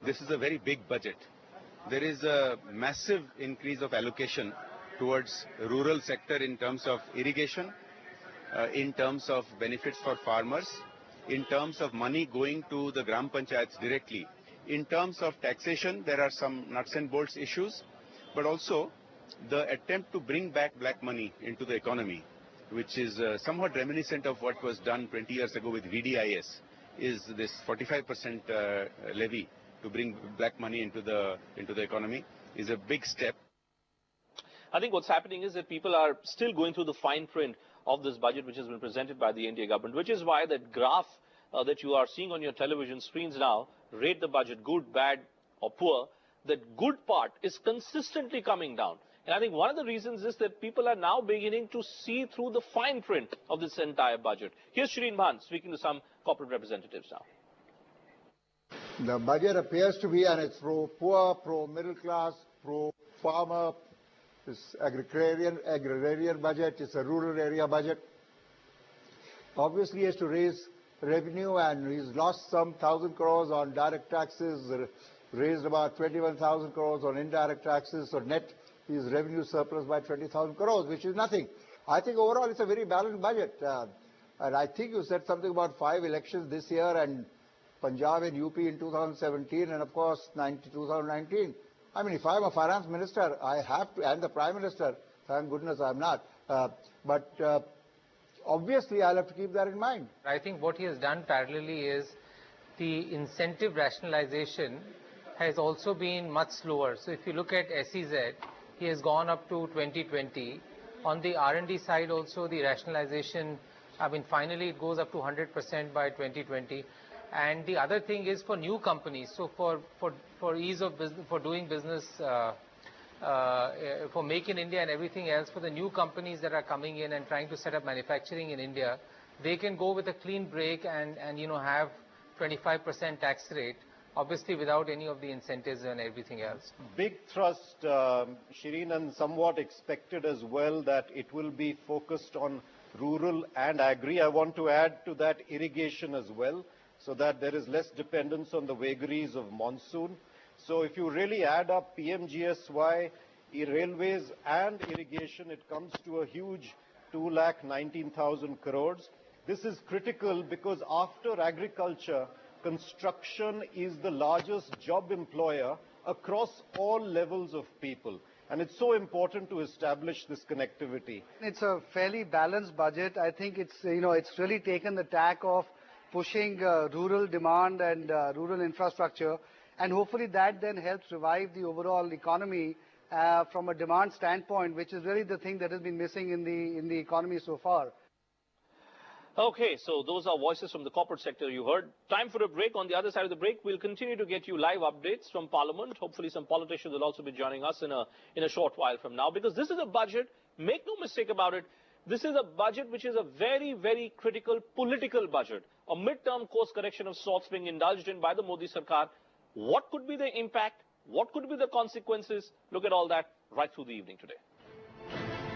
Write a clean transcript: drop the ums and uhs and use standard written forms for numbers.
this is a very big budget. There is a massive increase of allocation towards rural sector in terms of irrigation, in terms of benefits for farmers, in terms of money going to the Gram Panchayats directly. In terms of taxation, there are some nuts and bolts issues, but also the attempt to bring back black money into the economy, which is somewhat reminiscent of what was done 20 years ago with VDIS, is this 45% levy to bring black money into the economy, is a big step. I think what's happening is that people are still going through the fine print of this budget which has been presented by the India government, which is why that graph that you are seeing on your television screens now, rate the budget good, bad or poor, that good part is consistently coming down. And I think one of the reasons is that people are now beginning to see through the fine print of this entire budget. Here's Shireen Bhan speaking to some corporate representatives now. The budget appears to be, and it's pro-poor, pro-middle class, pro-farmer. It's agrarian budget. It's a rural area budget. Obviously, he has to raise revenue, and he's lost some 1,000 crores on direct taxes, raised about 21,000 crores on indirect taxes. So net, his revenue surplus by 20,000 crores, which is nothing. I think overall it's a very balanced budget. And I think you said something about 5 elections this year and Punjab and UP in 2017 and of course 2019. I mean, if I'm a finance minister, I have to, and the prime minister, thank goodness I'm not. But obviously I'll have to keep that in mind. I think what he has done parallelly is the incentive rationalization has also been much slower. So if you look at SEZ, he has gone up to 2020. On the R&D side also, the rationalization, I mean, finally it goes up to 100% by 2020. And the other thing is for new companies. So for ease of business, for doing business, for Make in India and everything else, for the new companies that are coming in and trying to set up manufacturing in India, they can go with a clean break and you know, have 25% tax rate, obviously without any of the incentives and everything else. Big thrust, Shireen, and somewhat expected as well that it will be focused on rural and agri. I want to add to that irrigation as well, so that there is less dependence on the vagaries of monsoon. So if you really add up PMGSY, railways and irrigation, it comes to a huge 2,19,000 crores. This is critical because after agriculture, construction is the largest job employer across all levels of people. And it's so important to establish this connectivity. It's a fairly balanced budget. I think it's, you know, it's really taken the tack of pushing rural demand and rural infrastructure, and hopefully that then helps revive the overall economy from a demand standpoint, which is really the thing that has been missing in the economy so far. Okay, so those are voices from the corporate sector you heard. Time for a break. On the other side of the break, we'll continue to get you live updates from Parliament. Hopefully some politicians will also be joining us in a short while from now, because this is a budget, make no mistake about it, this is a budget which is a very, very critical political budget. A mid-term course correction of sorts being indulged in by the Modi Sarkar. What could be the impact? What could be the consequences? Look at all that right through the evening today.